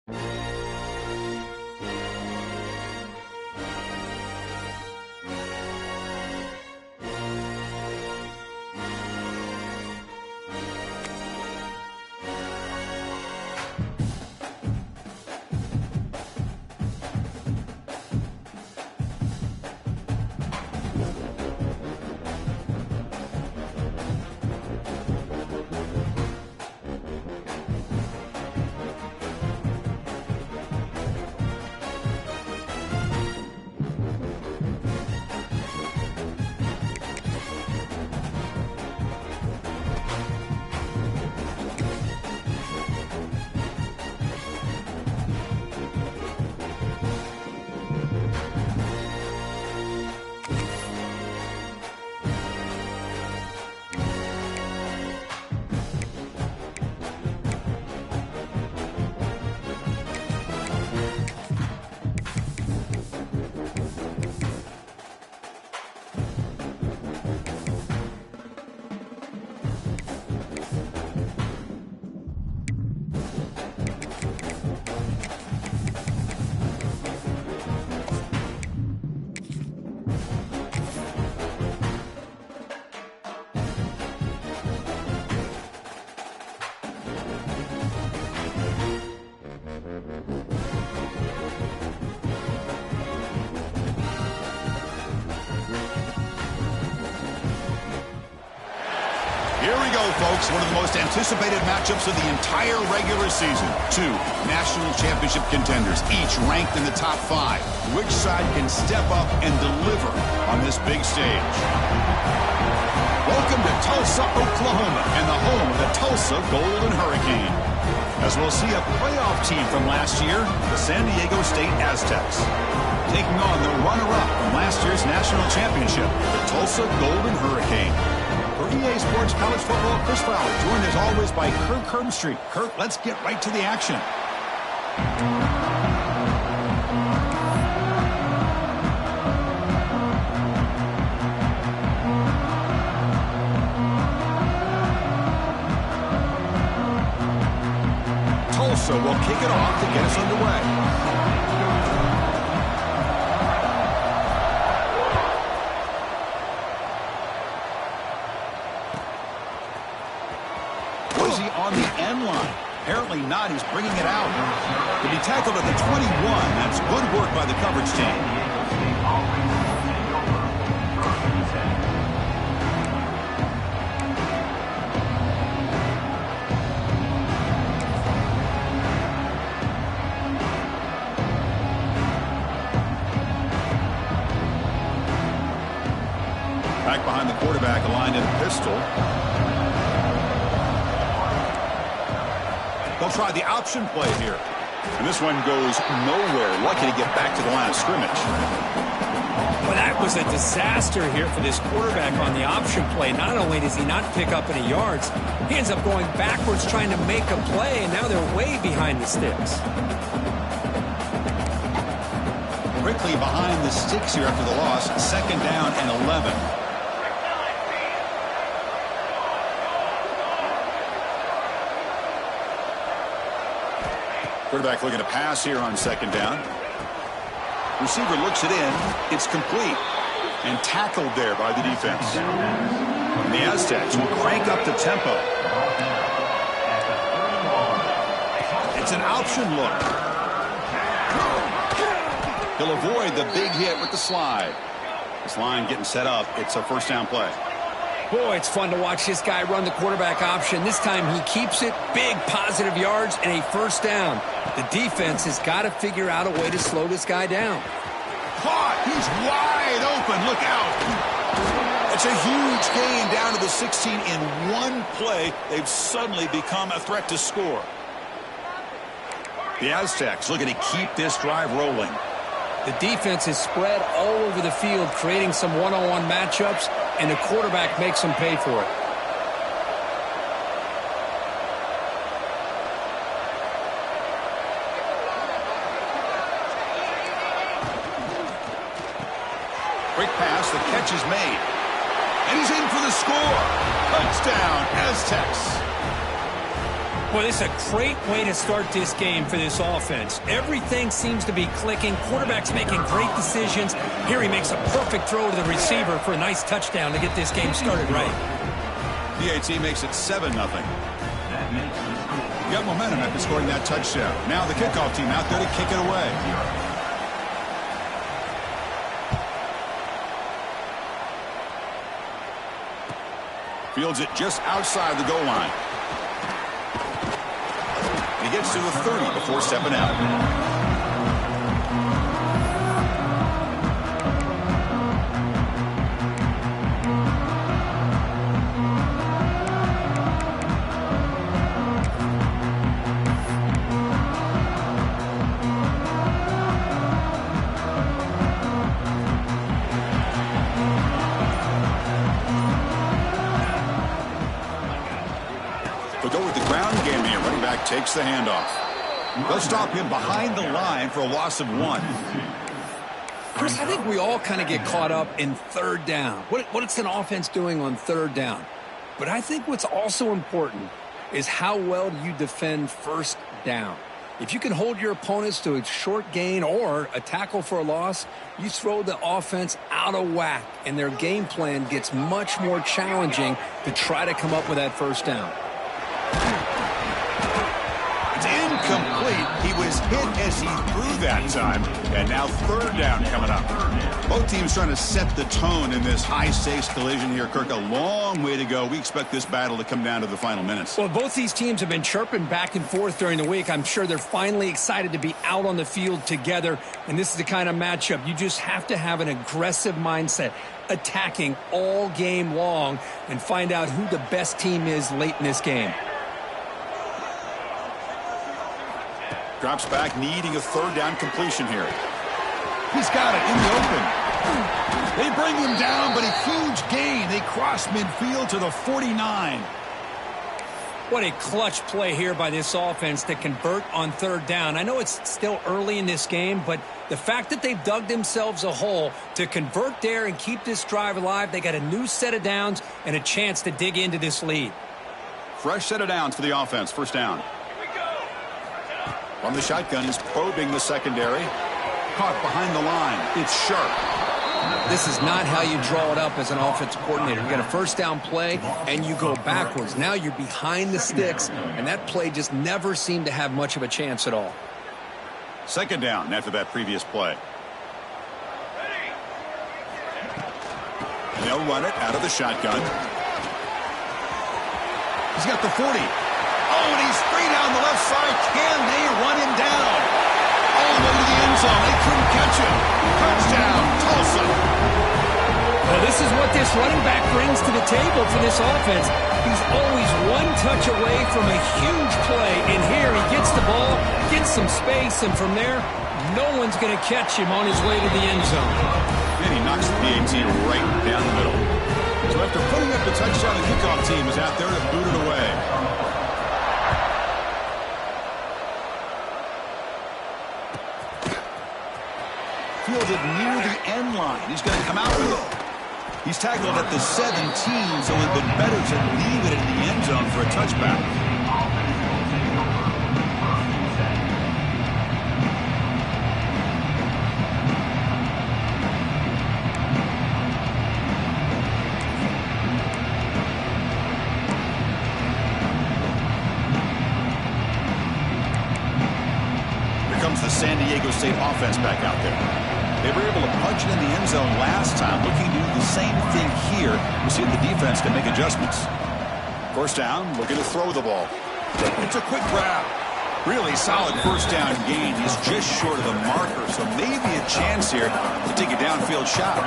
Here we go, folks. One of the most anticipated matchups of the entire regular season. Two national championship contenders, each ranked in the top 5. Which side can step up and deliver on this big stage? Welcome to Tulsa, Oklahoma, and the home of the Tulsa Golden Hurricane. As we'll see a playoff team from last year, the San Diego State Aztecs, taking on the runner-up from last year's national championship, the Tulsa Golden Hurricane. For EA Sports College Football, Chris Fowler, joined as always by Kirk Herbstreit. Kirk, let's get right to the action. Tulsa will kick it off to get us underway. On the end line. Apparently not. He's bringing it out. To be tackled at the 21. That's good work by the coverage team. Back behind the quarterback, aligned in a pistol. They'll try the option play here. And this one goes nowhere. Lucky to get back to the line of scrimmage. Well, that was a disaster here for this quarterback on the option play. Not only does he not pick up any yards, he ends up going backwards trying to make a play, and now they're way behind the sticks. Quickly behind the sticks here after the loss. 2nd down and 11. Quarterback looking to pass here on 2nd down. Receiver looks it in. It's complete. And tackled there by the defense. And the Aztecs will crank up the tempo. It's an option look. He'll avoid the big hit with the slide. This line getting set up. It's a 1st down play. Boy, it's fun to watch this guy run the quarterback option. This time he keeps it, big positive yards, and a 1st down. The defense has got to figure out a way to slow this guy down. Caught! He's wide open. Look out! It's a huge gain down to the 16 in one play. They've suddenly become a threat to score. The Aztecs looking to keep this drive rolling. The defense is spread all over the field, creating some one-on-one matchups, and the quarterback makes them pay for it. Quick pass, the catch is made. And he's in for the score. Touchdown, Aztecs. Well, this is a great way to start this game for this offense. Everything seems to be clicking. Quarterback's making great decisions. Here he makes a perfect throw to the receiver for a nice touchdown to get this game started right. PAT makes it 7-0. Got momentum after scoring that touchdown. Now the kickoff team out there to kick it away. Fields it just outside the goal line. He gets to the 30 before stepping out. They'll go with the ground game here. Running back takes the handoff. They'll stop him behind the line for a loss of 1. Chris, I think we all kind of get caught up in third down. What's an offense doing on third down? But I think what's also important is how well you defend first down. If you can hold your opponents to a short gain or a tackle for a loss, you throw the offense out of whack, and their game plan gets much more challenging to try to come up with that first down. It's incomplete. He was hit as he threw that time. And now third down coming up. Both teams trying to set the tone in this high-stakes collision here, Kirk. A long way to go. We expect this battle to come down to the final minutes. Well, both these teams have been chirping back and forth during the week. I'm sure they're finally excited to be out on the field together. And this is the kind of matchup you just have to have an aggressive mindset, attacking all game long, and find out who the best team is late in this game. Drops back, needing a third down completion here. He's got it in the open. They bring him down, but a huge gain. They cross midfield to the 49. What a clutch play here by this offense to convert on third down. I know it's still early in this game, but the fact that they've dug themselves a hole to convert there and keep this drive alive, they got a new set of downs and a chance to dig into this lead. Fresh set of downs for the offense. First down. From the shotgun, he's probing the secondary. Caught behind the line. It's sharp. This is not how you draw it up as an offensive coordinator. You got a first down play, and you go backwards. Now you're behind the sticks, and that play just never seemed to have much of a chance at all. Second down after that previous play. They'll run it out of the shotgun. He's got the 40. Oh, and he's free down the left side. Can they run him down? All the way to the end zone. They couldn't catch him. Touchdown, Tulsa. Well, this is what this running back brings to the table for this offense. He's always one touch away from a huge play. And here he gets the ball, gets some space, and from there, no one's going to catch him on his way to the end zone. And he knocks the PAT right down the middle. So after putting up the touchdown, the kickoff team is out there to boot it away. Fielded near the end line. He's going to come out with it. He's tackled at the 17, so it would have been better to leave it in the end zone for a touchback. Here comes the San Diego State offense back out there. They were able to punch it in the end zone last time, looking to do the same thing here. We'll see if the defense can make adjustments. First down, looking to throw the ball. It's a quick grab. Really solid first down gain. He's just short of the marker, so maybe a chance here to take a downfield shot.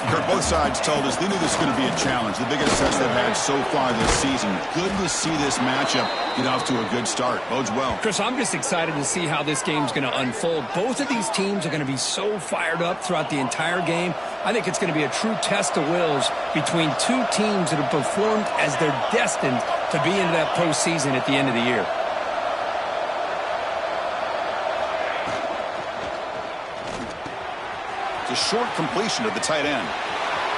Kirk, both sides told us they knew this was going to be a challenge, the biggest test they've had so far this season. Good to see this matchup get off to a good start. Bodes well. Chris, I'm just excited to see how this game's going to unfold. Both of these teams are going to be so fired up throughout the entire game. I think it's going to be a true test of wills between two teams that have performed as they're destined to be into that postseason at the end of the year. It's a short completion to the tight end.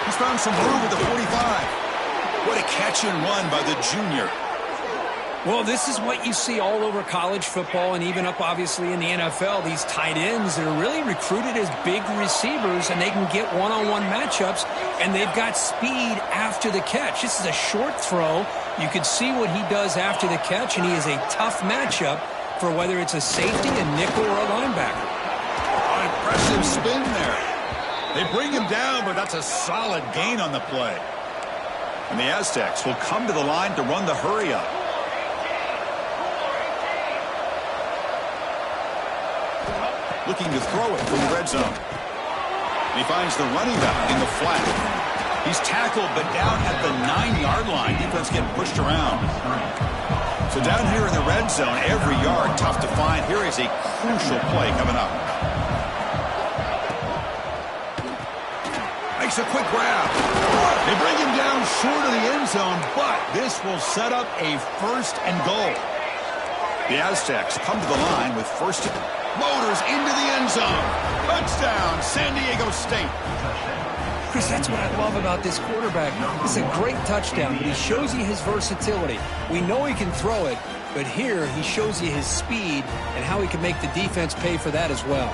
He's found some room at the 45. What a catch and run by the junior. Well, this is what you see all over college football and even up, obviously, in the NFL. These tight ends that are really recruited as big receivers, and they can get one-on-one matchups, and they've got speed after the catch. This is a short throw. You can see what he does after the catch, and he is a tough matchup for whether it's a safety, a nickel, or a linebacker. Oh, impressive spin there. They bring him down, but that's a solid gain on the play. And the Aztecs will come to the line to run the hurry-up. Looking to throw it from the red zone. He finds the running back in the flat. He's tackled, but down at the 9-yard line. Defense getting pushed around. So down here in the red zone, every yard tough to find. Here is a crucial play coming up. Makes a quick grab. They bring him down short of the end zone, but this will set up a 1st and goal. The Aztecs come to the line with first. Motors into the end zone. Touchdown, San Diego State. Chris, that's what I love about this quarterback. It's a great touchdown, but he shows you his versatility. We know he can throw it, but here he shows you his speed and how he can make the defense pay for that as well.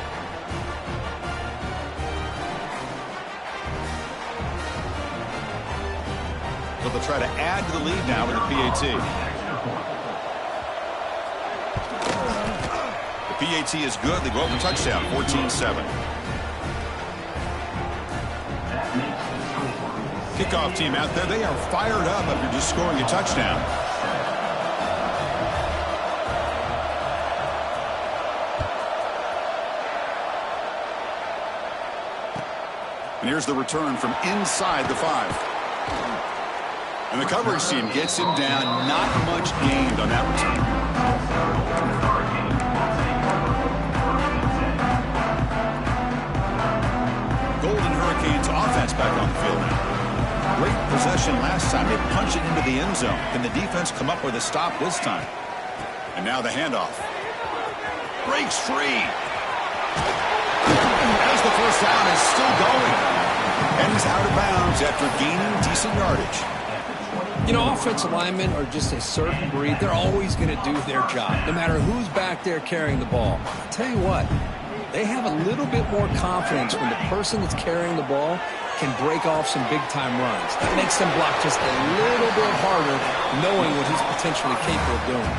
So they'll try to add to the lead now with the PAT. PAT is good. They go over touchdown, 14-7. Kickoff team out there. They are fired up after just scoring a touchdown. And here's the return from inside the 5. And the coverage team gets him down. Not much gained on that return. Offense back on the field now. Great possession last time. They punch it into the end zone. Can the defense come up with a stop this time? And now the handoff. Breaks free. As the first down is still going. And he's out of bounds after gaining decent yardage. You know, offensive linemen are just a certain breed. They're always going to do their job, no matter who's back there carrying the ball. I'll tell you what. They have a little bit more confidence when the person that's carrying the ball can break off some big-time runs. That makes them block just a little bit harder, knowing what he's potentially capable of doing.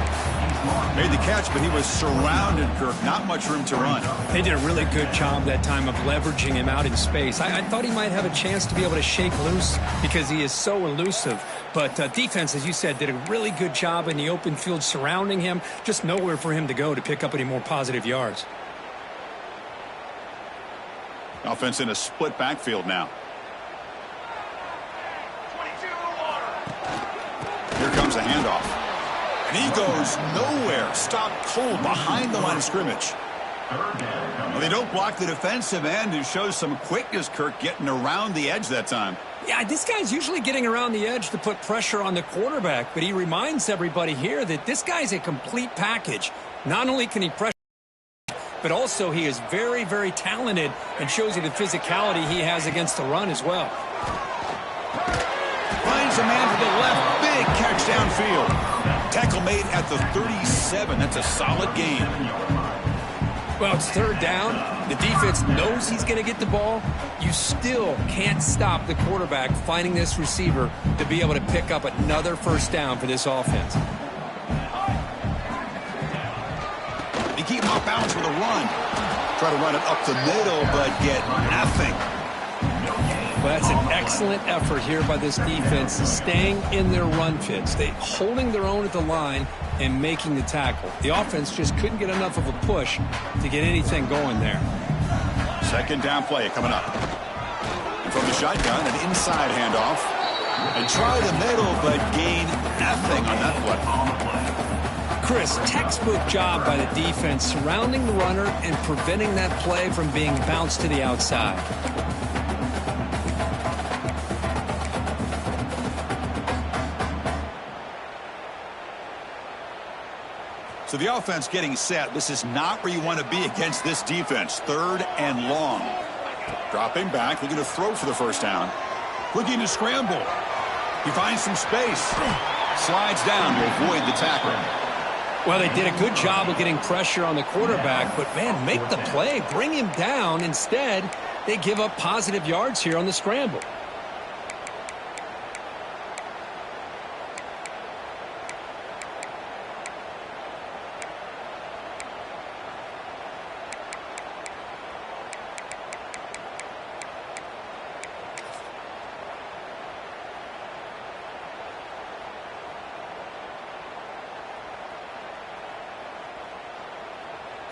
Made the catch, but he was surrounded, Kirk. Not much room to run. They did a really good job that time of leveraging him out in space. I thought he might have a chance to be able to shake loose because he is so elusive. But defense, as you said, did a really good job in the open field surrounding him. Just nowhere for him to go to pick up any more positive yards. Offense in a split backfield now. Here comes a handoff. And he goes nowhere. Stopped cold behind the line of scrimmage. Well, they don't block the defensive end, who shows some quickness, Kirk, getting around the edge that time. Yeah, this guy's usually getting around the edge to put pressure on the quarterback, but he reminds everybody here that this guy's a complete package. Not only can he pressure, but also he is very, very talented and shows you the physicality he has against the run as well. Finds a man to the left. Big catch downfield. Tackle made at the 37. That's a solid gain. Well, it's third down. The defense knows he's going to get the ball. You still can't stop the quarterback finding this receiver to be able to pick up another first down for this offense. They keep him off balance with a run. Try to run it up the middle, but get nothing. Well, that's an excellent effort here by this defense, staying in their run fits. They holding their own at the line and making the tackle. The offense just couldn't get enough of a push to get anything going there. Second down play coming up. And from the shotgun, an inside handoff. And try the middle, but gain nothing on that play. Chris, textbook job by the defense surrounding the runner and preventing that play from being bounced to the outside. So the offense getting set. This is not where you want to be against this defense. Third and long. Dropping back, looking to throw for the first down. Looking to scramble. He finds some space. Slides down to avoid the tackle. Well, they did a good job of getting pressure on the quarterback, but, man, make the play. Bring him down. Instead, they give up positive yards here on the scramble.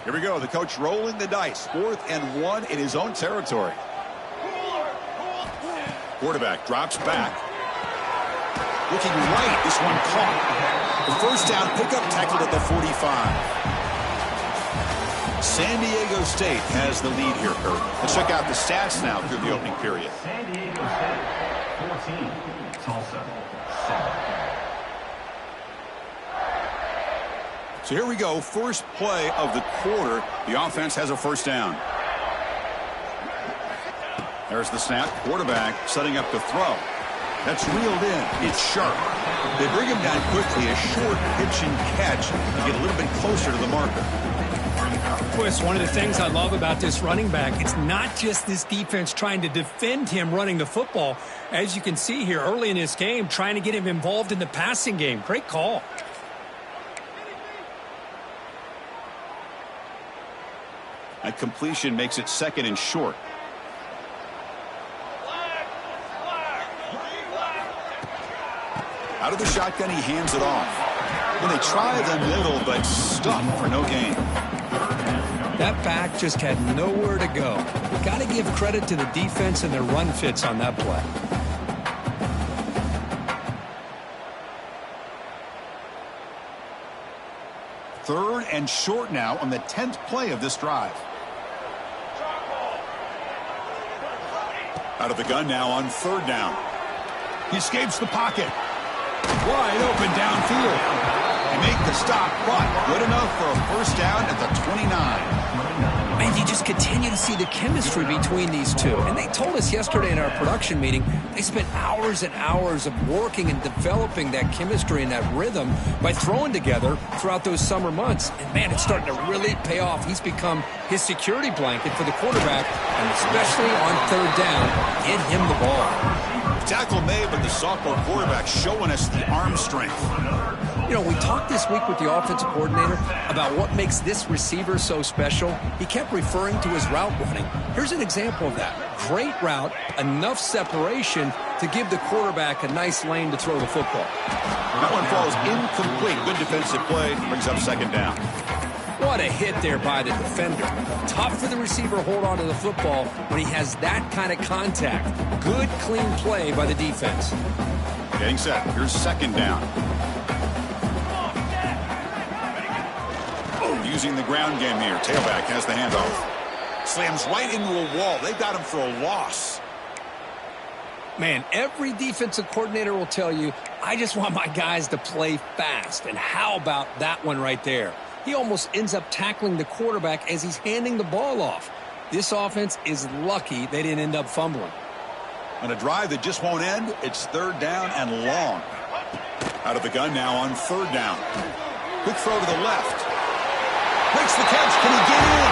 Here we go. The coach rolling the dice. 4th and 1 in his own territory. Quarterback drops back. Looking right. This one caught. The first down pickup tackled at the 45. San Diego State has the lead here, Kurt. Let's check out the stats now through the opening period. San Diego State, 14. Tulsa, 7. So here we go, first play of the quarter. The offense has a first down. There's the snap. Quarterback setting up to throw. That's reeled in. It's sharp. They bring him down quickly. A short pitch and catch to get a little bit closer to the marker. Chris, one of the things I love about this running back, it's not just this defense trying to defend him running the football. As you can see here early in this game, trying to get him involved in the passing game. Great call. That completion makes it 2nd and short. Out of the shotgun, he hands it off. When they try the middle, but stuck for no gain. That back just had nowhere to go. Got to give credit to the defense and their run fits on that play. Third and short now on the 10th play of this drive. Out of the gun now on 3rd down. He escapes the pocket. Wide open downfield. They make the stop, but good enough for a first down at the 29. And you just continue to see the chemistry between these two. And they told us yesterday in our production meeting, they spent hours and hours of working and developing that chemistry and that rhythm by throwing together throughout those summer months. And, man, it's starting to really pay off. He's become his security blanket for the quarterback, and especially on 3rd down, get him the ball. Tackle made, but the sophomore quarterback showing us the arm strength. You know, we talked this week with the offensive coordinator about what makes this receiver so special. He kept referring to his route running. Here's an example of that. Great route, enough separation to give the quarterback a nice lane to throw the football. That one falls incomplete. Good defensive play. Brings up 2nd down. What a hit there by the defender. Tough for the receiver to hold on to the football when he has that kind of contact. Good, clean play by the defense. Getting set. Here's 2nd down. Using the ground game here. Tailback has the handoff. Slams right into a wall. They've got him for a loss. Man, every defensive coordinator will tell you, I just want my guys to play fast. And how about that one right there? He almost ends up tackling the quarterback as he's handing the ball off. This offense is lucky they didn't end up fumbling. On a drive that just won't end, it's 3rd down and long. Out of the gun now on 3rd down. Quick throw to the left. Makes the catch. Can he get in?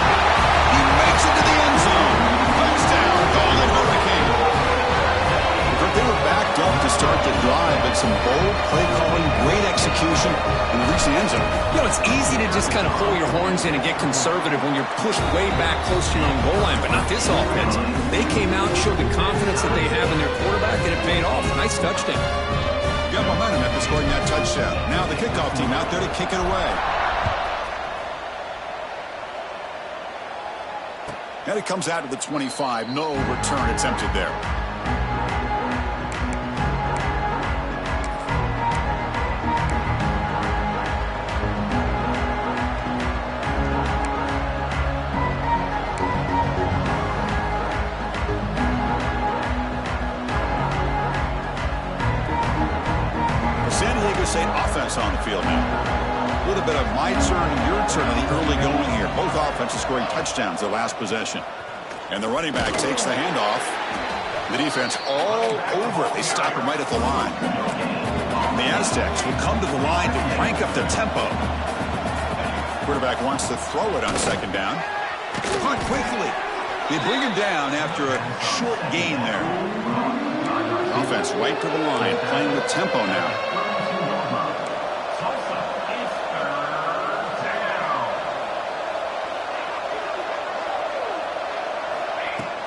He makes it to the end zone. Touchdown, Golden Hurricane. But they were backed up to start the drive, but some bold play calling, great execution, and reach the end zone. You know, it's easy to just kind of pull your horns in and get conservative when you're pushed way back close to your own goal line, but not this offense. They came out and showed the confidence that they have in their quarterback, and it paid off. Nice touchdown. Got momentum after scoring that touchdown. Now the kickoff team out there to kick it away. And it comes out to the 25. No return attempted there. San Diego State offense on the field now. A little bit of my turn, your turn in the early going here. Both offenses scoring touchdowns their last possession. And the running back takes the handoff. The defense all over it. They stop him right at the line. The Aztecs will come to the line to crank up their tempo. Quarterback wants to throw it on second down. Caught quickly. They bring him down after a short gain there. Offense right to the line, playing with tempo now.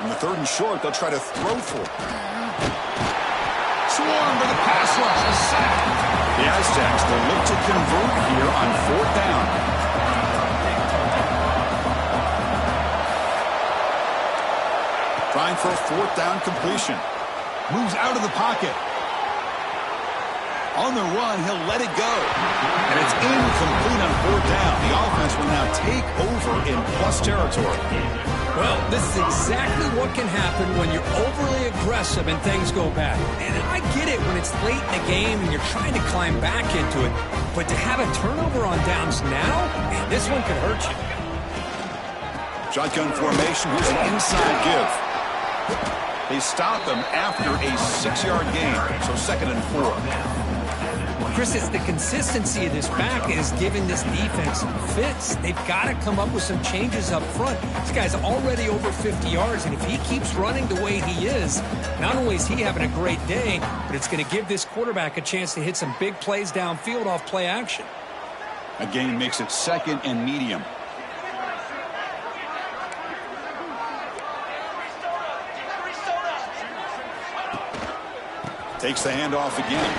On the 3rd and short, they'll try to throw for it. Swarm to the pass rush, a sack. The Aztecs will look to convert here on 4th down. Trying for a 4th down completion. Moves out of the pocket. On the run, he'll let it go. And it's incomplete on 4th down. The offense will now take over in plus territory. Well, this is exactly what can happen when you're overly aggressive and things go bad. And I get it when it's late in the game and you're trying to climb back into it. But to have a turnover on downs now, man, this one could hurt you. Shotgun formation. Here's an inside give. They stop them after a 6-yard gain. So 2nd and 4. Chris, it's the consistency of this back is giving this defense some fits. They've got to come up with some changes up front. This guy's already over 50 yards, and if he keeps running the way he is, not only is he having a great day, but it's going to give this quarterback a chance to hit some big plays downfield off play action. A gain makes it 2nd and medium. Takes the handoff again.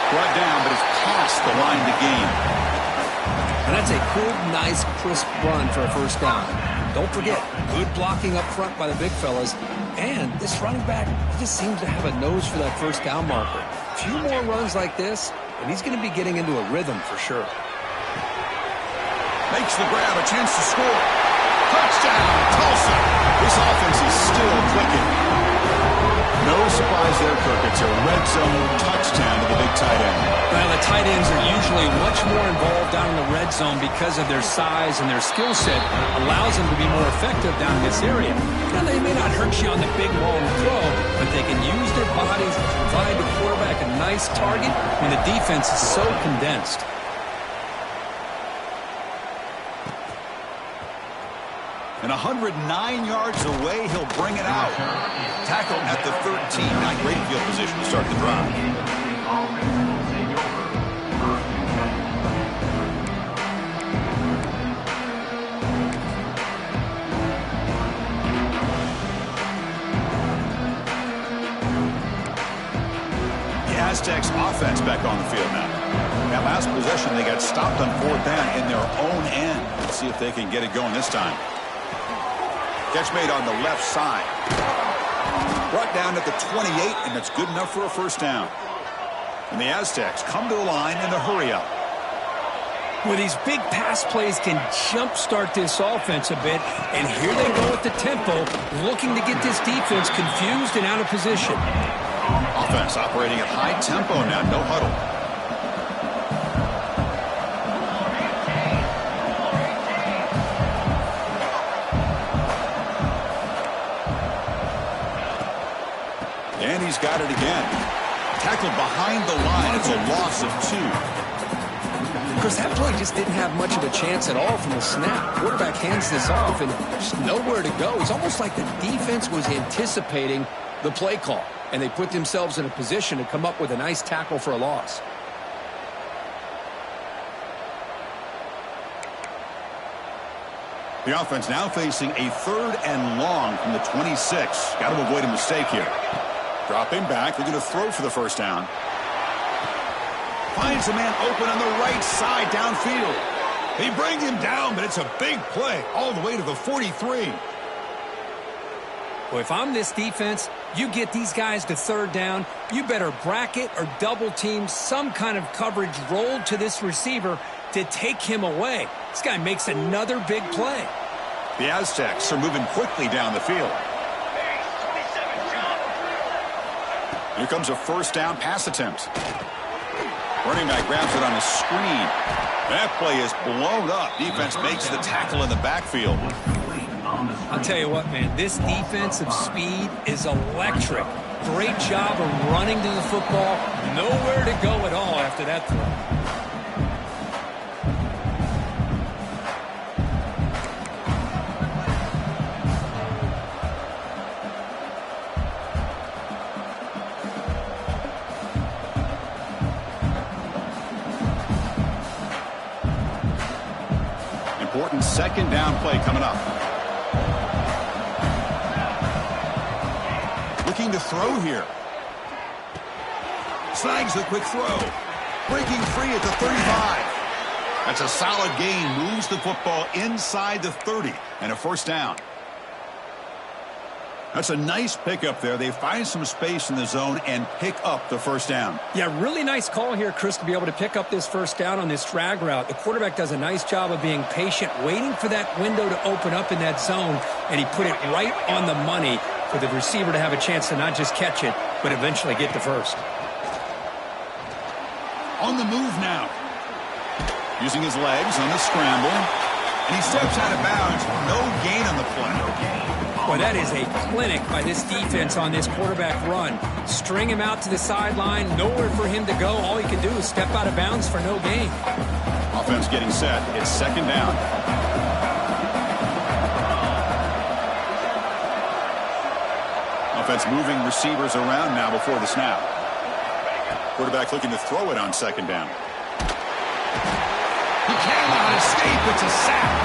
Brought down, but it's past the line to gain. And that's a good, nice, crisp run for a 1st down. Don't forget, good blocking up front by the big fellas. And this running back, he just seems to have a nose for that 1st down marker. A few more runs like this, and he's going to be getting into a rhythm for sure. Makes the grab, a chance to score. Touchdown, Tulsa. This offense is still clicking. No surprise there, Kirk. It's a red zone touchdown to the big tight end. Well, the tight ends are usually much more involved down in the red zone because of their size and their skill set allows them to be more effective down in this area. Now, they may not hurt you on the big long throw, but they can use their bodies to provide the quarterback a nice target when the defense is so condensed. And 109 yards away, he'll bring it out. Tackle at the 13. Not great field position to start the drive. The Aztecs offense back on the field now. That last possession, they got stopped on 4th down in their own end. Let's see if they can get it going this time. Catch made on the left side. Brought down at the 28, and that's good enough for a 1st down. And the Aztecs come to the line in the hurry-up. Well, these big pass plays can jumpstart this offense a bit, and here they go with the tempo, looking to get this defense confused and out of position. Offense operating at high tempo now, no huddle. And he's got it again. Tackled behind the line. It's a loss of 2. Chris, that play just didn't have much of a chance at all from the snap. Quarterback hands this off and just nowhere to go. It's almost like the defense was anticipating the play call, and they put themselves in a position to come up with a nice tackle for a loss. The offense now facing a 3rd and long from the 26. Got to avoid a mistake here. Dropping back. They're going to throw for the 1st down. Finds a man open on the right side downfield. They bring him down, but it's a big play all the way to the 43. Well, if I'm this defense, you get these guys to 3rd down, you better bracket or double team some kind of coverage rolled to this receiver to take him away. This guy makes another big play. The Aztecs are moving quickly down the field. Here comes a 1st down pass attempt. Running back grabs it on a screen. That play is blown up. Defense makes the tackle in the backfield. On the screen. I'll tell you what, man, this defensive speed is electric. Great job of running to the football. Nowhere to go at all after that throw. Important second down play coming up. Looking to throw here. Snags the quick throw. Breaking free at the 35. That's a solid gain. Moves the football inside the 30. And a first down. That's a nice pickup there. They find some space in the zone and pick up the first down. Yeah, really nice call here, Chris, to be able to pick up this first down on this drag route. The quarterback does a nice job of being patient, waiting for that window to open up in that zone, and he put it right on the money for the receiver to have a chance to not just catch it, but eventually get the first. On the move now. Using his legs on the scramble. And he steps out of bounds. No gain on the play. Boy, that is a clinic by this defense on this quarterback run. String him out to the sideline, nowhere for him to go. All he can do is step out of bounds for no gain. Offense getting set. It's second down. Offense moving receivers around now before the snap. Quarterback looking to throw it on second down. He cannot escape. It's a sack.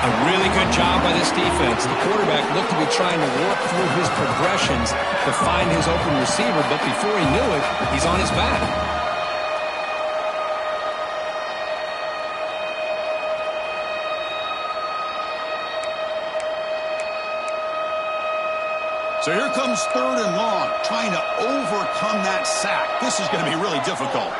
A really good job by this defense. The quarterback looked to be trying to work through his progressions to find his open receiver, but before he knew it, he's on his back. So here comes third and long, trying to overcome that sack. This is going to be really difficult.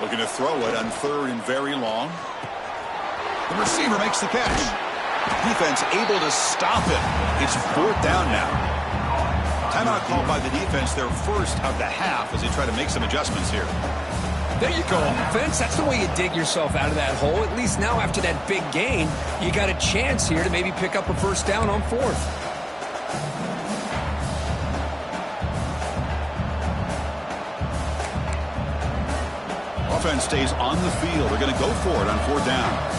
Looking to throw it on third and very long. The receiver makes the catch. Defense able to stop it. It's fourth down now. Timeout called by the defense, their first of the half, as they try to make some adjustments here. There you go, offense. That's the way you dig yourself out of that hole. At least now after that big gain, you got a chance here to maybe pick up a first down on fourth. Offense stays on the field. They're going to go for it on fourth down.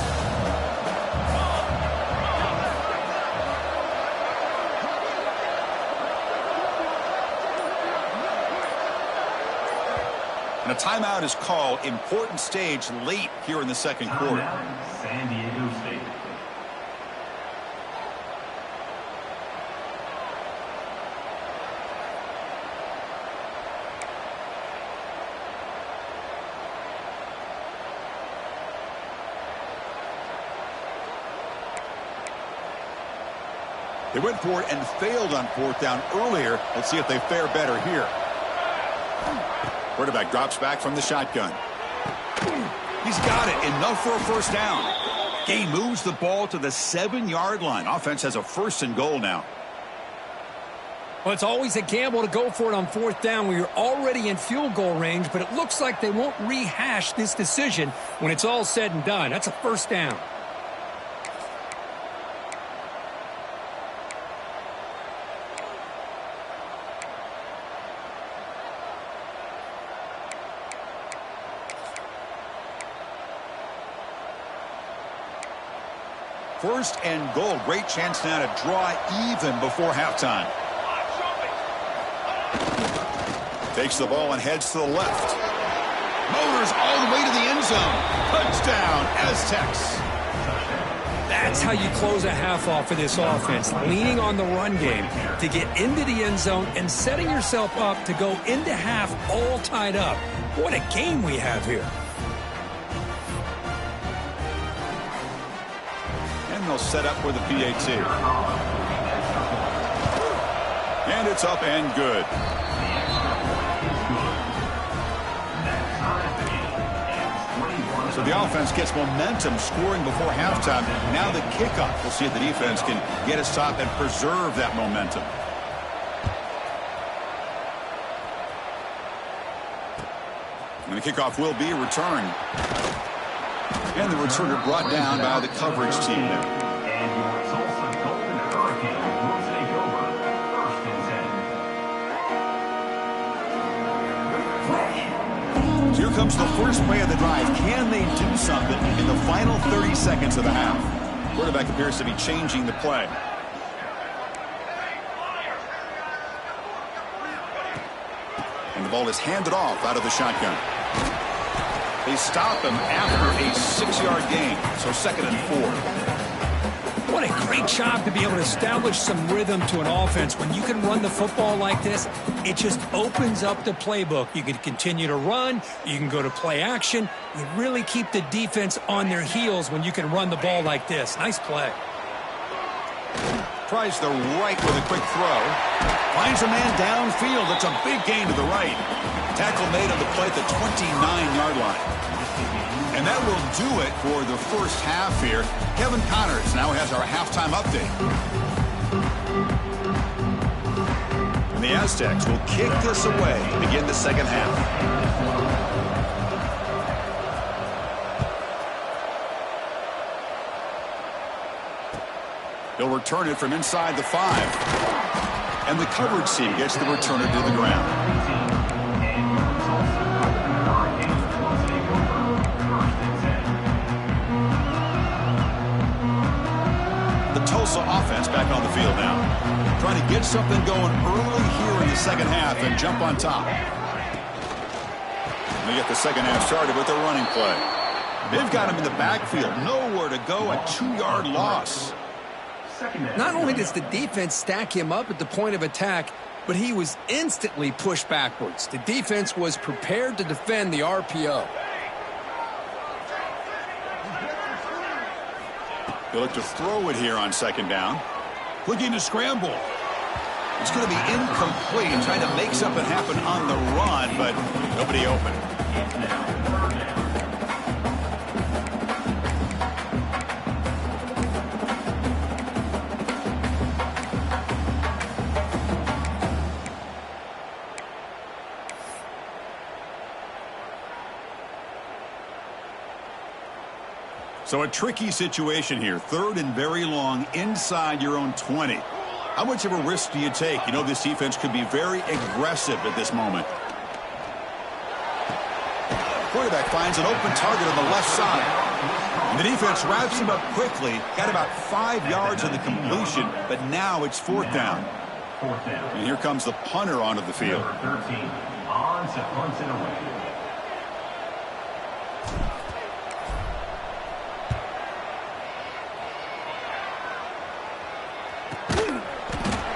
And a timeout is called. Important stage late here in the second quarter. San Diego State. They went for it and failed on fourth down earlier. Let's see if they fare better here. Quarterback drops back from the shotgun. He's got it. Enough for a first down. Gain moves the ball to the 7-yard line. Offense has a first and goal now. Well, it's always a gamble to go for it on fourth down where you're already in field goal range, but it looks like they won't rehash this decision when it's all said and done. That's a first down. First and goal. Great chance now to draw even before halftime. Takes the ball and heads to the left. Motors all the way to the end zone. Touchdown, Aztecs. That's how you close a half off for this offense. Leaning on the run game to get into the end zone and setting yourself up to go into half all tied up. What a game we have here. They'll set up for the PAT. And it's up and good. So the offense gets momentum scoring before halftime. Now the kickoff. We'll see if the defense can get a stop and preserve that momentum. And the kickoff will be returned. And the returner brought down by the coverage team now. And your Tulsa Golden Hurricane will take over 1st and 10. So here comes the first play of the drive. Can they do something in the final 30 seconds of the half? Quarterback appears to be changing the play. And the ball is handed off out of the shotgun. They stop him after a 6-yard gain, so 2nd and 4. What a great job to be able to establish some rhythm to an offense. When you can run the football like this, it just opens up the playbook. You can continue to run. You can go to play action. You really keep the defense on their heels when you can run the ball like this. Nice play. Tries the right with a quick throw. Finds a man downfield. It's a big gain to the right. Tackle made on the play at the 29-yard line. And that will do it for the first half here. Kevin Connors now has our halftime update. And the Aztecs will kick this away to begin the second half. He'll return it from inside the 5. And the coverage team gets the returner to the ground. The Tulsa offense back on the field now. Trying to get something going early here in the second half and jump on top. They get the second half started with a running play. They've got him in the backfield. Nowhere to go. A 2-yard loss. Not only does the defense stack him up at the point of attack, but he was instantly pushed backwards. The defense was prepared to defend the RPO. They'll look to throw it here on 2nd down. Looking to scramble. It's going to be incomplete, trying to make something happen on the run, but nobody open. So a tricky situation here. 3rd and very long inside your own 20. How much of a risk do you take? You know this defense could be very aggressive at this moment. Quarterback finds an open target on the left side. And the defense wraps him up quickly. Got about 5 yards on the completion, but now it's 4th down. And here comes the punter onto the field. Number 13, on to punt it away.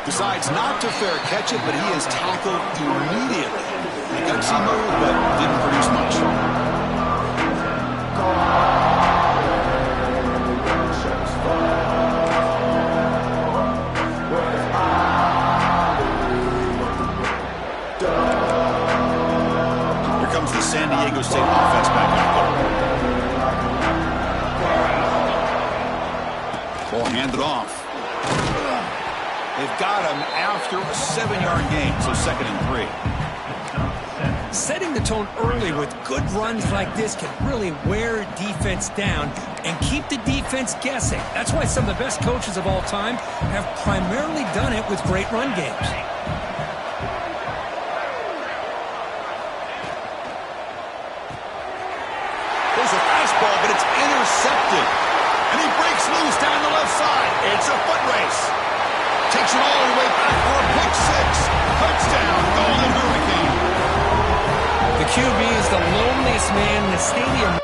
Decides not to fair catch it, but he is tackled immediately. A gutsy move, but didn't produce much. Here comes the San Diego State offense back out there. Ball handed off. They've got him after a 7-yard gain, so 2nd and 3. Setting the tone early with good runs like this can really wear defense down and keep the defense guessing. That's why some of the best coaches of all time have primarily done it with great run games. There's a fastball, but it's intercepted. And he breaks loose down the left side. It's a foot race. Takes it all the way back for a pick 6. Touchdown, Golden Hurricane. The QB is the loneliest man in the stadium.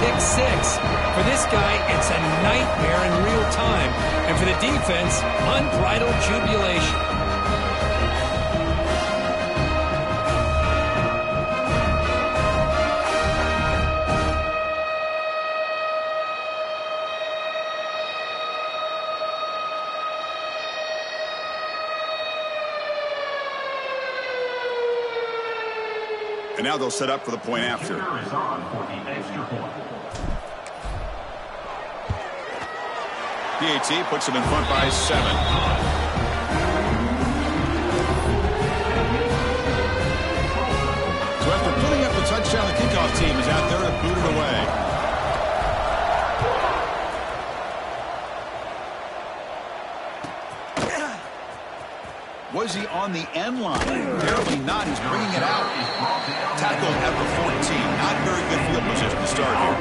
pick six. For this guy, it's a nightmare in real time. And for the defense, unbridled jubilation. And now they'll set up for the point after. Kicker is on for the extra point. PAT puts them in front by 7. So after putting up the touchdown, the kickoff team is out there to boot it away. Was he on the end line? Apparently not. He's bringing it out. Tackled at the 14. Not very good field position to start here.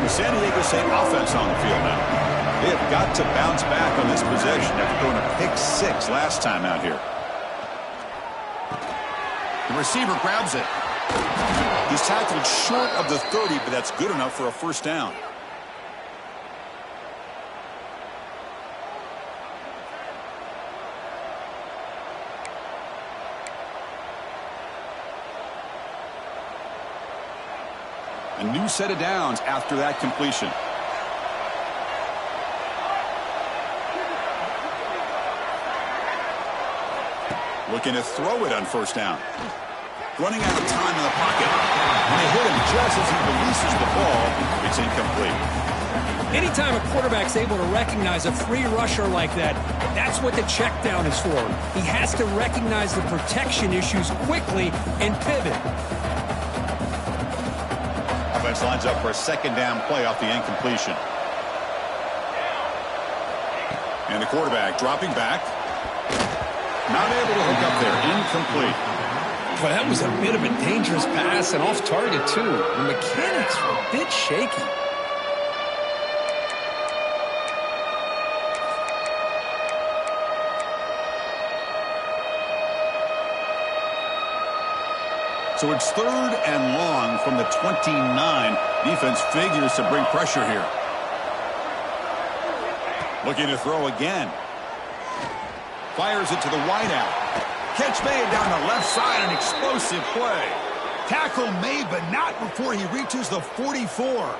The San Diego State offense on the field now. They have got to bounce back on this possession after throwing a pick 6 last time out here. The receiver grabs it. He's tackled short of the 30, but that's good enough for a first down. A new set of downs after that completion. Looking to throw it on first down. Running out of time in the pocket. And they hit him just as he releases the ball. It's incomplete. Anytime a quarterback's able to recognize a free rusher like that, that's what the check down is for. He has to recognize the protection issues quickly and pivot. Offense lines up for a second down play off the incompletion. And the quarterback dropping back. Not able to hook up there. Incomplete. Well, that was a bit of a dangerous pass and off target, too. The mechanics were a bit shaky. So it's 3rd and long from the 29. Defense figures to bring pressure here. Looking to throw again. Fires it to the wideout. Catch made down the left side, an explosive play. Tackle made, but not before he reaches the 44.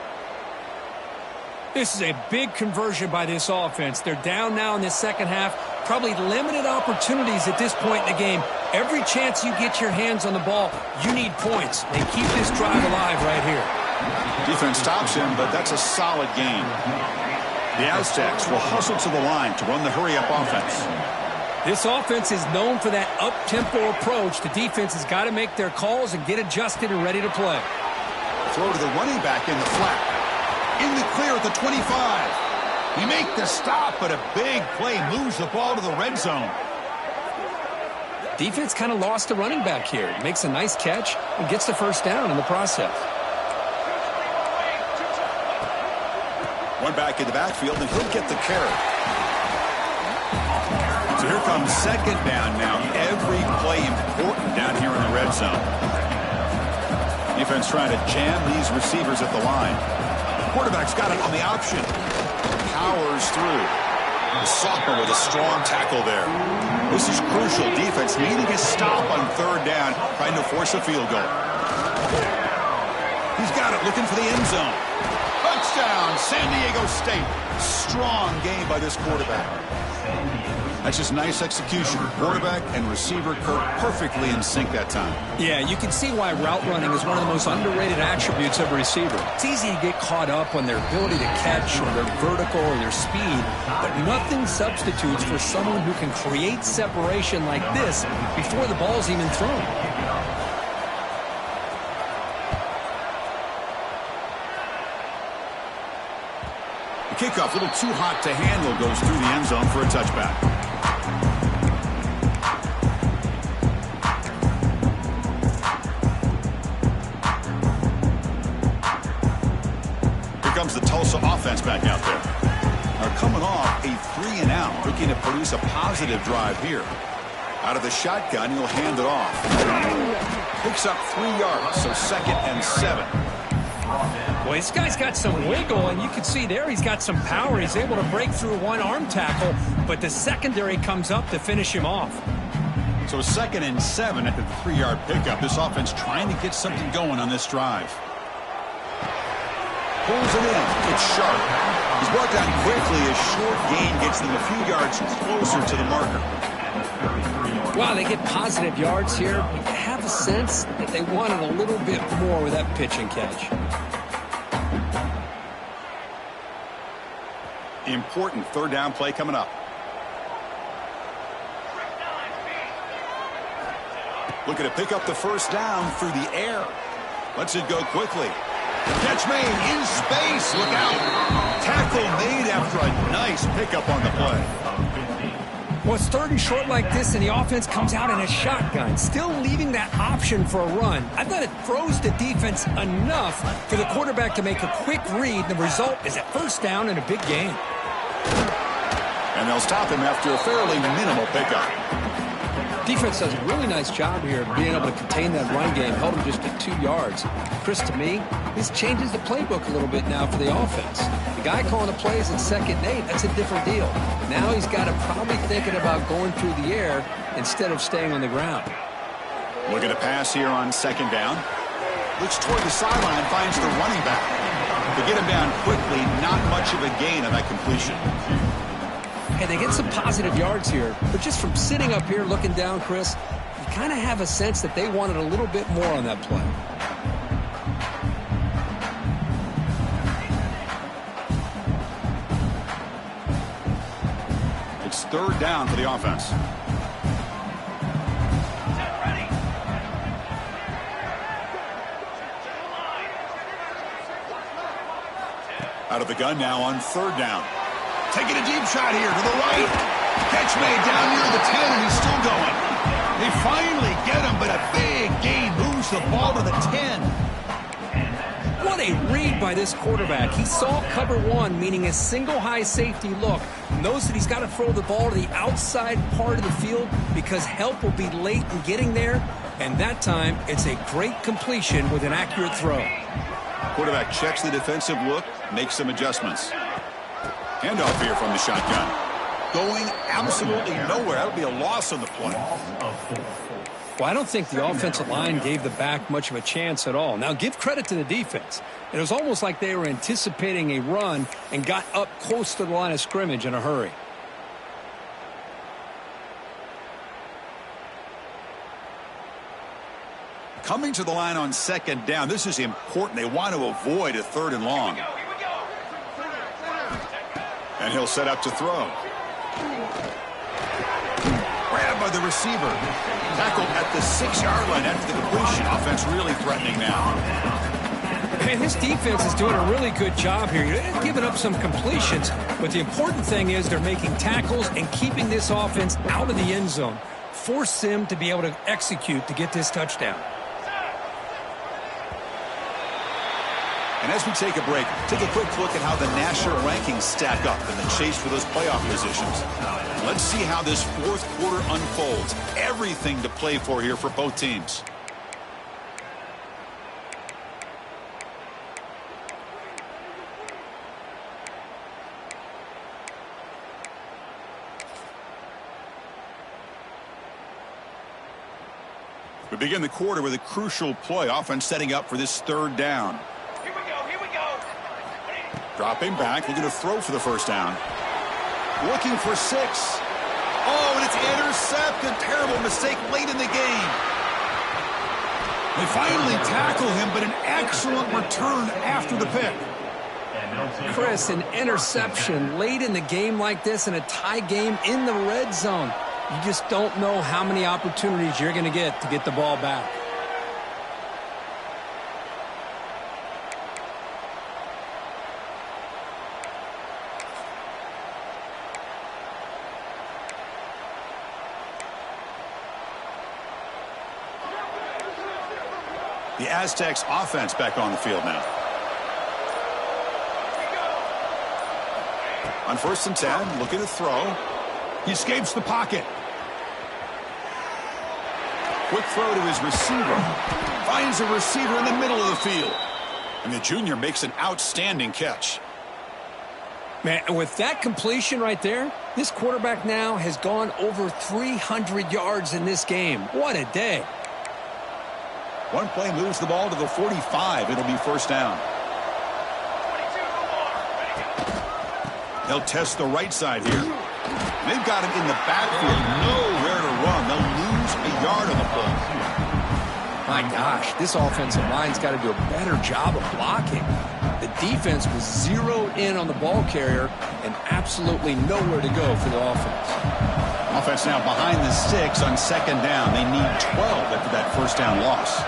This is a big conversion by this offense. They're down now in the second half. Probably limited opportunities at this point in the game. Every chance you get your hands on the ball, you need points. They keep this drive alive right here. Defense stops him, but that's a solid gain. The Aztecs will hustle to the line to run the hurry-up offense. This offense is known for that up-tempo approach. The defense has got to make their calls and get adjusted and ready to play. Throw to the running back in the flat. In the clear at the 25. He make the stop, but a big play moves the ball to the red zone. Defense kind of lost the running back here. Makes a nice catch and gets the first down in the process. One back in the backfield, and he'll get the carry. So here comes second down now. Every play important down here in the red zone. Defense trying to jam these receivers at the line. Quarterback's got it on the option. Powers through. The sophomore with a strong tackle there. This is crucial. Defense needing a stop on 3rd down, trying to force a field goal. He's got it, looking for the end zone. Touchdown, San Diego State. Strong game by this quarterback. That's just nice execution. Quarterback and receiver Kirk perfectly in sync that time. Yeah, you can see why route running is one of the most underrated attributes of a receiver. It's easy to get caught up on their ability to catch or their vertical or their speed, but nothing substitutes for someone who can create separation like this before the ball's even thrown. The kickoff, a little too hot to handle, goes through the end zone for a touchback. Here comes the Tulsa offense back out there. are coming off a 3-and-out, looking to produce a positive drive here. Out of the shotgun, he'll hand it off. Picks up 3 yards, so 2nd and 7. Well, this guy's got some wiggle, and you can see there he's got some power. He's able to break through one arm tackle, but the secondary comes up to finish him off. So 2nd and 7 at the 3-yard pickup. This offense trying to get something going on this drive. Pulls it in. It's sharp. He's brought down quickly. A short gain gets them a few yards closer to the marker. Wow, they get positive yards here. You have a sense that they wanted a little bit more with that pitch and catch. Important 3rd down play coming up. Looking to pick up the 1st down through the air. Lets it go quickly. Catch made in space. Look out. Tackle made after a nice pickup on the play. Well, it's 3rd and short like this, and the offense comes out in a shotgun, still leaving that option for a run. I thought it throws the defense enough for the quarterback to make a quick read. The result is a 1st down and a big gain. And they'll stop him after a fairly minimal pickup. Defense does a really nice job here of being able to contain that run game. Held him just at 2 yards. Chris, to me, this changes the playbook a little bit now for the offense. The guy calling the plays at 2nd and 8, that's a different deal. Now he's got to probably thinking about going through the air instead of staying on the ground. Looking to pass here on 2nd down. Looks toward the sideline, finds the running back. To get him down quickly, not much of a gain on that completion. Hey, they get some positive yards here, but just from sitting up here looking down, Chris, you kind of have a sense that they wanted a little bit more on that play. It's 3rd down for the offense. Out of the gun now on 3rd down. Taking a deep shot here to the right. Catch made down near the 10, and he's still going. They finally get him, but a big gain moves the ball to the 10. What a read by this quarterback. He saw cover 1, meaning a single high safety look. Knows that he's got to throw the ball to the outside part of the field because help will be late in getting there. And that time, it's a great completion with an accurate throw. Quarterback checks the defensive look, makes some adjustments. Handoff here from the shotgun. Going absolutely nowhere. That'll be a loss on the play. Well, I don't think the offensive line gave the back much of a chance at all. Now, give credit to the defense. It was almost like they were anticipating a run and got up close to the line of scrimmage in a hurry. Coming to the line on 2nd down. This is important. They want to avoid a 3rd and long. And he'll set up to throw. Grabbed by the receiver. Tackled at the 6-yard line after the completion. Offense really threatening now. And this defense is doing a really good job here. They're giving up some completions, but the important thing is they're making tackles and keeping this offense out of the end zone. Force them to be able to execute to get this touchdown. And as we take a break, take a quick look at how the national rankings stack up in the chase for those playoff positions. Let's see how this 4th quarter unfolds. Everything to play for here for both teams. We begin the quarter with a crucial play. Offense setting up for this 3rd down. Dropping back, looking to throw for the 1st down. Looking for 6. Oh, and it's intercepted. Terrible mistake late in the game. They finally tackle him, but an excellent return after the pick. Chris, an interception late in the game like this in a tie game in the red zone. You just don't know how many opportunities you're going to get the ball back. The Aztecs offense back on the field now. On 1st and 10, looking to throw. He escapes the pocket. Quick throw to his receiver. Finds a receiver in the middle of the field. And the junior makes an outstanding catch. Man, with that completion right there, this quarterback now has gone over 300 yards in this game. What a day. One play moves the ball to the 45. It'll be 1st down. They'll test the right side here. They've got him in the backfield. Nowhere to run. They'll lose a yard on the play. My gosh, this offensive line's got to do a better job of blocking. The defense was zeroed in on the ball carrier and absolutely nowhere to go for the offense. Offense now behind the 6 on 2nd down. They need 12 after that 1st down loss.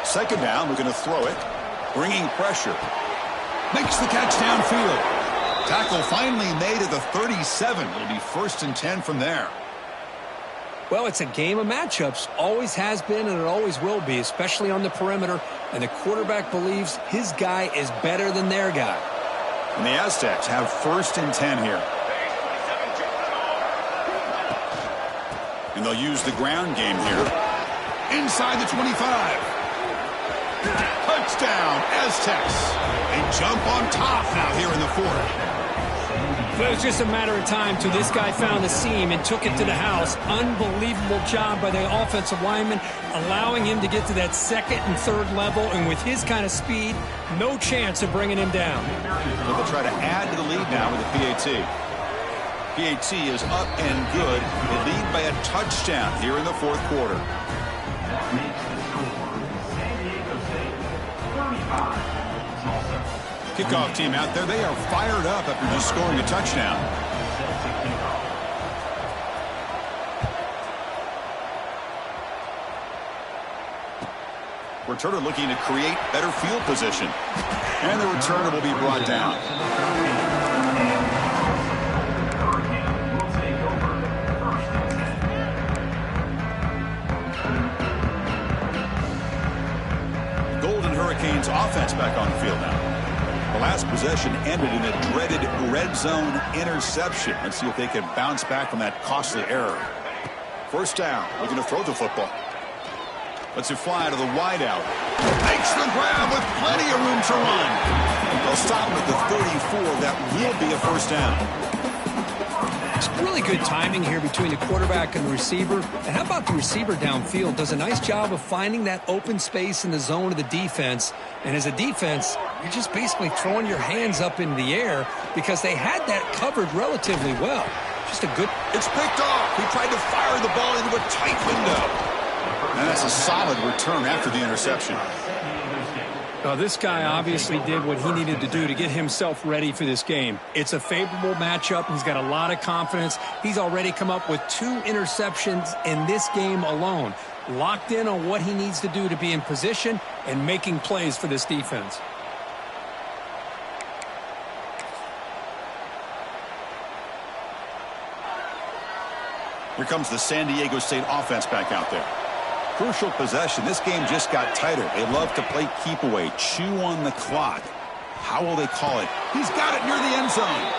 2nd down, we're going to throw it. Bringing pressure. Makes the catch downfield. Tackle finally made at the 37. It'll be 1st and 10 from there. Well, it's a game of matchups. Always has been and it always will be, especially on the perimeter. And the quarterback believes his guy is better than their guy. And the Aztecs have 1st and 10 here. And they'll use the ground game here. Inside the 25. Touchdown, Aztecs. They jump on top now here in the 4th. But it was just a matter of time till this guy found the seam and took it to the house. Unbelievable job by the offensive lineman, allowing him to get to that 2nd and 3rd level. And with his kind of speed, no chance of bringing him down. So they'll try to add to the lead now with the PAT. PAT is up and good. They lead by a touchdown here in the 4th quarter. That makes the score San Diego State 35. Tulsa. Kickoff team out there. They are fired up after just scoring a touchdown. Returner looking to create better field position. And the returner will be brought down. Golden Hurricanes offense back on the field now. The last possession ended in a dreaded red zone interception. Let's see if they can bounce back from that costly error. 1st down. Looking to throw the football. Lets it fly to the wideout. Makes the grab with plenty of room to run. They'll stop him at the 34. That will be a 1st down. It's really good timing here between the quarterback and the receiver. And how about the receiver downfield? Does a nice job of finding that open space in the zone of the defense. And as a defense, you're just basically throwing your hands up in the air because they had that covered relatively well. Just a good... It's picked off. He tried to fire the ball into a tight window. And that's a solid return after the interception. This guy obviously did what he needed to do to get himself ready for this game. It's a favorable matchup. He's got a lot of confidence. He's already come up with 2 interceptions in this game alone. Locked in on what he needs to do to be in position and making plays for this defense. Here comes the San Diego State offense back out there. Crucial possession. This game just got tighter. They love to play keep away, chew on the clock. How will they call it? He's got it near the end zone.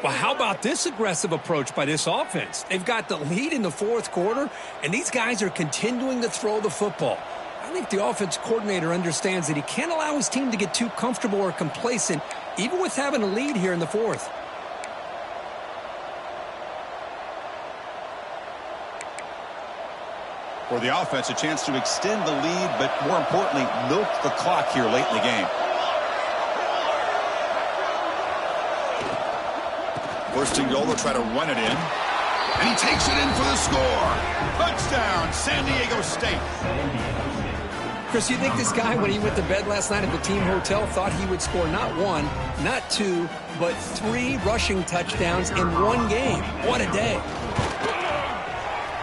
Well, how about this aggressive approach by this offense? They've got the lead in the 4th quarter, and these guys are continuing to throw the football. I think the offense coordinator understands that he can't allow his team to get too comfortable or complacent, even with having a lead here in the 4th. For the offense, a chance to extend the lead, but more importantly, milk the clock here late in the game. 1st and goal, they'll try to run it in. And he takes it in for the score. Touchdown, San Diego State. Chris, you think this guy, when he went to bed last night at the team hotel, thought he would score not 1, not 2, but 3 rushing touchdowns in one game? What a day.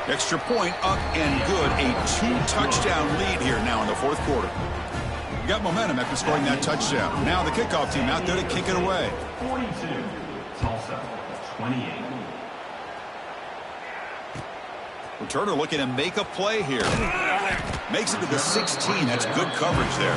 Extra point up and good. A 2-touchdown lead here now in the 4th quarter. You got momentum after scoring that touchdown. Now the kickoff team out there to kick it away. 42, Tulsa, 28. Returner looking to make a play here. Makes it to the 16. That's good coverage there.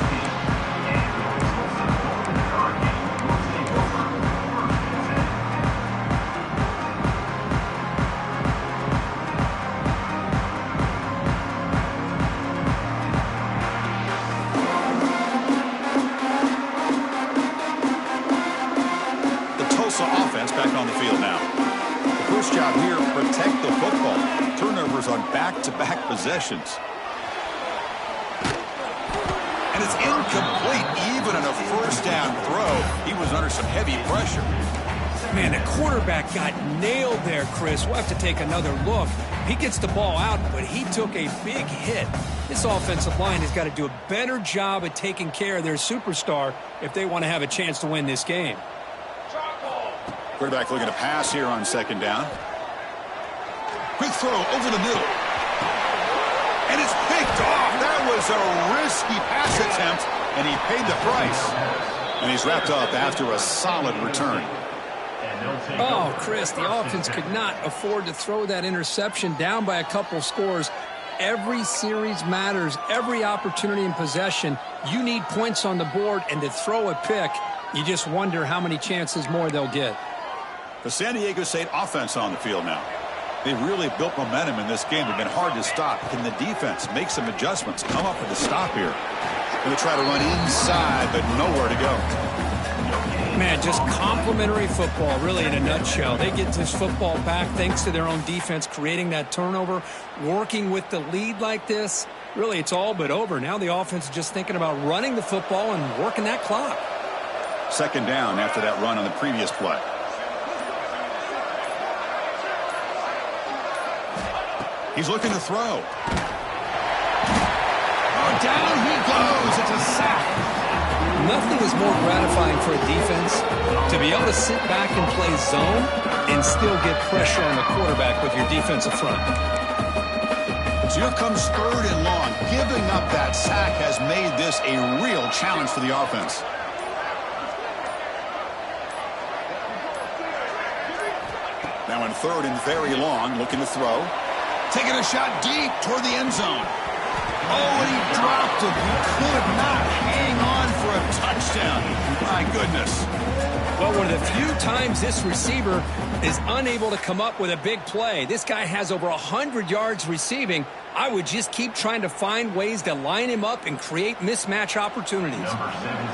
Offense back on the field now. The first job here, protect the football. Turnovers on back-to-back possessions. And it's incomplete even on a first down throw. He was under some heavy pressure. Man, the quarterback got nailed there, Chris. We'll have to take another look. He gets the ball out, but he took a big hit. This offensive line has got to do a better job at taking care of their superstar if they want to have a chance to win this game. Quarterback looking to pass here on second down. Quick throw over the middle. And it's picked off. That was a risky pass attempt, and he paid the price. And he's wrapped up after a solid return. Oh, Chris, the offense could not afford to throw that interception down by a couple scores. Every series matters. Every opportunity in possession. You need points on the board, and to throw a pick, you just wonder how many chances more they'll get. The San Diego State offense on the field now. They've really built momentum in this game. They've been hard to stop. Can the defense make some adjustments? Come up with a stop here. Going to try to run inside, but nowhere to go. Man, just complimentary football, really, in a nutshell. They get this football back thanks to their own defense, creating that turnover, working with the lead like this. Really, it's all but over. Now the offense is just thinking about running the football and working that clock. Second down after that run on the previous play. He's looking to throw. Oh, down he goes. It's a sack. Nothing is more gratifying for a defense to be able to sit back and play zone and still get pressure on the quarterback with your defensive front. So here comes third and long. Giving up that sack has made this a real challenge for the offense. Now in third and very long, looking to throw. Taking a shot deep toward the end zone. Oh, and he dropped it. He could not hang on for a touchdown. My goodness. Well, one of the few times this receiver is unable to come up with a big play. This guy has over 100 yards receiving. I would just keep trying to find ways to line him up and create mismatch opportunities.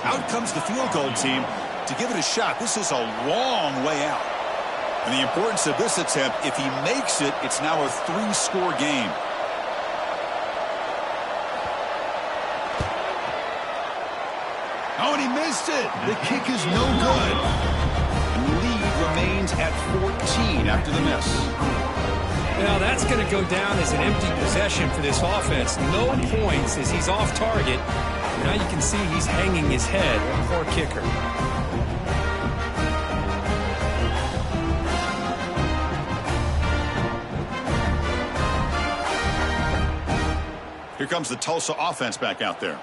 Out comes the field goal team to give it a shot. This is a long way out. And the importance of this attempt, if he makes it, it's now a 3-score game. Oh, and he missed it. The kick is no good. And the lead remains at 14 after the miss. Now that's going to go down as an empty possession for this offense. No points as he's off target. Now you can see he's hanging his head. Poor kicker. Here comes the Tulsa offense back out there.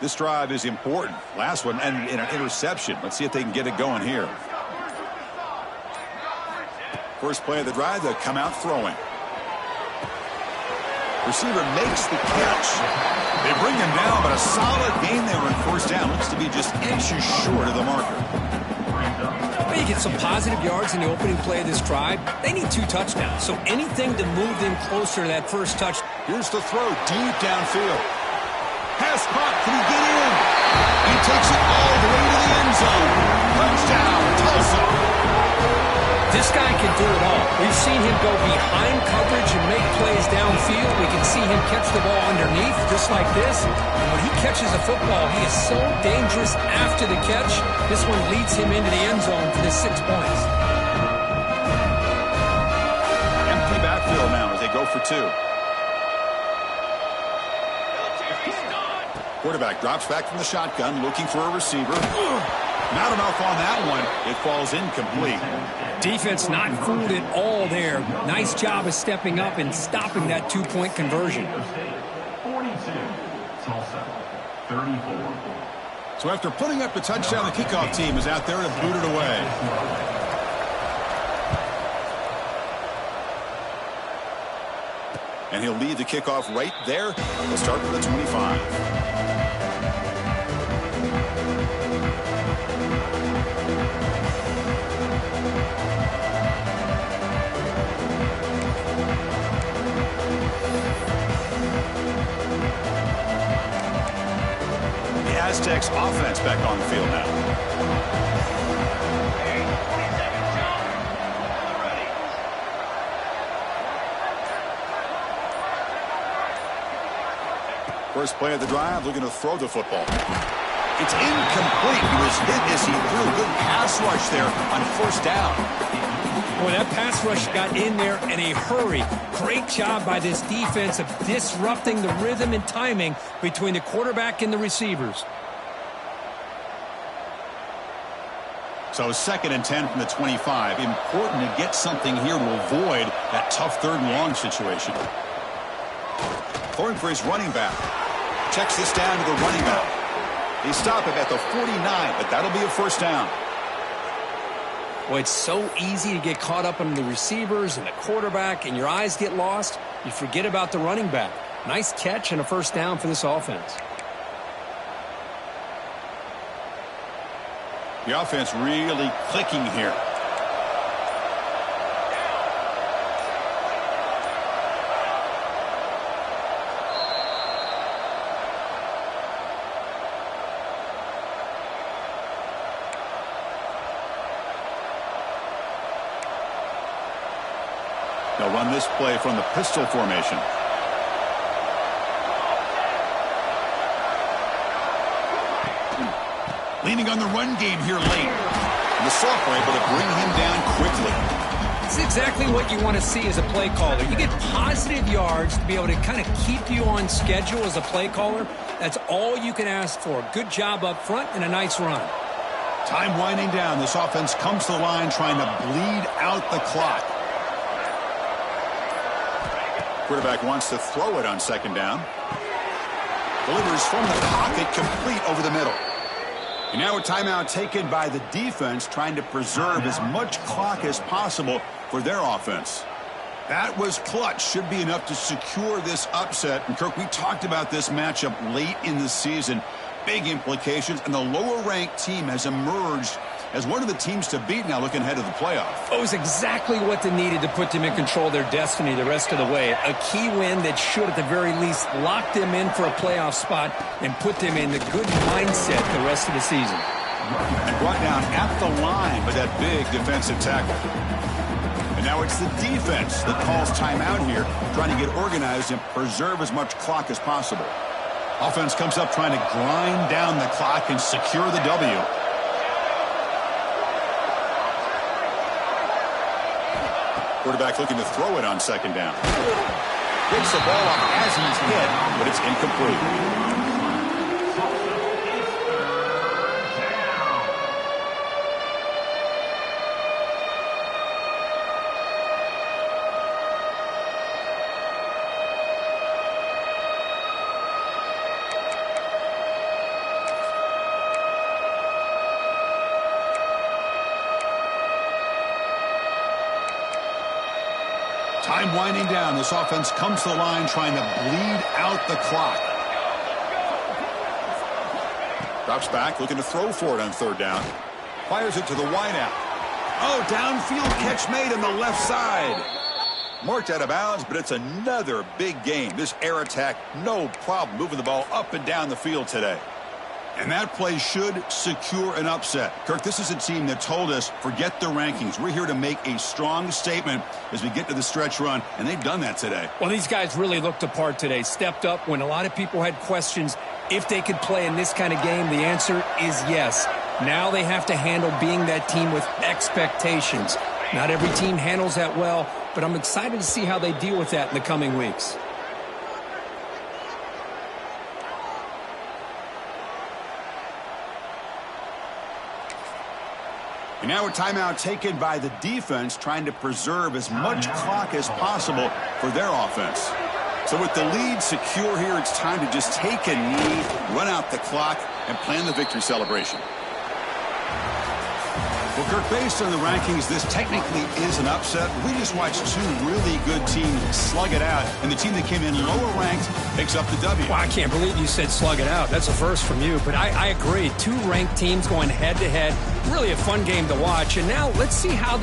This drive is important. Last one ended in an interception. Let's see if they can get it going here. First play of the drive, they'll come out throwing. Receiver makes the catch. They bring him down, but a solid gain there on first down. Looks to be just inches short of the marker. Well, you get some positive yards in the opening play of this drive. They need 2 touchdowns, so anything to move them closer to that first touch. Here's the throw deep downfield. Pass caught. Can he get in? He takes it all the way to the end zone. Touchdown, Tulsa. This guy can do it all. We've seen him go behind coverage and make plays downfield. We can see him catch the ball underneath just like this. And when he catches a football, he is so dangerous after the catch. This one leads him into the end zone for the 6 points. Empty backfield now as they go for 2. Quarterback drops back from the shotgun, looking for a receiver. Not enough on that one. It falls incomplete. Defense not fooled at all there. Nice job of stepping up and stopping that 2-point conversion. 42, Tulsa, 34. So after putting up the touchdown, the kickoff team is out there to boot it away. And he'll lead the kickoff right there. We'll start with the 25. The Aztecs offense back on the field now. First play of the drive, looking to throw the football. It's incomplete. He was hit as he threw. Good pass rush there on first down. Boy, that pass rush got in there in a hurry. Great job by this defense of disrupting the rhythm and timing between the quarterback and the receivers. So 2nd and 10 from the 25. Important to get something here to avoid that tough 3rd and long situation. Throwing for his running back. Checks this down to the running back. They stop him at the 49, but that'll be a first down. Well, it's so easy to get caught up on the receivers and the quarterback, and your eyes get lost. You forget about the running back. Nice catch and a first down for this offense. The offense really clicking here. They'll run this play from the pistol formation. Leaning on the run game here late. And the sophomore able to bring him down quickly. It's exactly what you want to see as a play caller. You get positive yards to be able to kind of keep you on schedule as a play caller. That's all you can ask for. Good job up front and a nice run. Time winding down. This offense comes to the line trying to bleed out the clock. Quarterback wants to throw it on 2nd down. Delivers from the pocket, complete over the middle. And now a timeout taken by the defense, trying to preserve as much clock as possible for their offense. That was clutch. Should be enough to secure this upset. And Kirk, we talked about this matchup late in the season. Big implications, and the lower-ranked team has emerged as one of the teams to beat now looking ahead of the playoff. It was exactly what they needed to put them in control of their destiny the rest of the way. A key win that should, at the very least, lock them in for a playoff spot and put them in the good mindset the rest of the season. And brought down at the line with that big defensive tackle. And now it's the defense that calls timeout here, trying to get organized and preserve as much clock as possible. Offense comes up trying to grind down the clock and secure the W. Quarterback looking to throw it on 2nd down. Picks the ball up as he's hit, but it's incomplete. Time winding down. This offense comes to the line trying to bleed out the clock. Drops back, looking to throw for it on 3rd down. Fires it to the wideout. Oh, downfield catch made on the left side. Marked out of bounds, but it's another big game. This air attack, no problem moving the ball up and down the field today. And that play should secure an upset. Kirk, this is a team that told us, forget the rankings. We're here to make a strong statement as we get to the stretch run, and they've done that today. Well, these guys really looked apart today, stepped up when a lot of people had questions if they could play in this kind of game. The answer is yes. Now they have to handle being that team with expectations. Not every team handles that well, but I'm excited to see how they deal with that in the coming weeks. And now a timeout taken by the defense, trying to preserve as much clock as possible for their offense. So with the lead secure here, it's time to just take a knee, run out the clock, and plan the victory celebration. Well, Kirk, based on the rankings, this technically is an upset. We just watched two really good teams slug it out, and the team that came in lower ranked picks up the W. Well, I can't believe you said slug it out. That's a first from you, but I agree. Two ranked teams going head-to-head. Really a fun game to watch. And now let's see how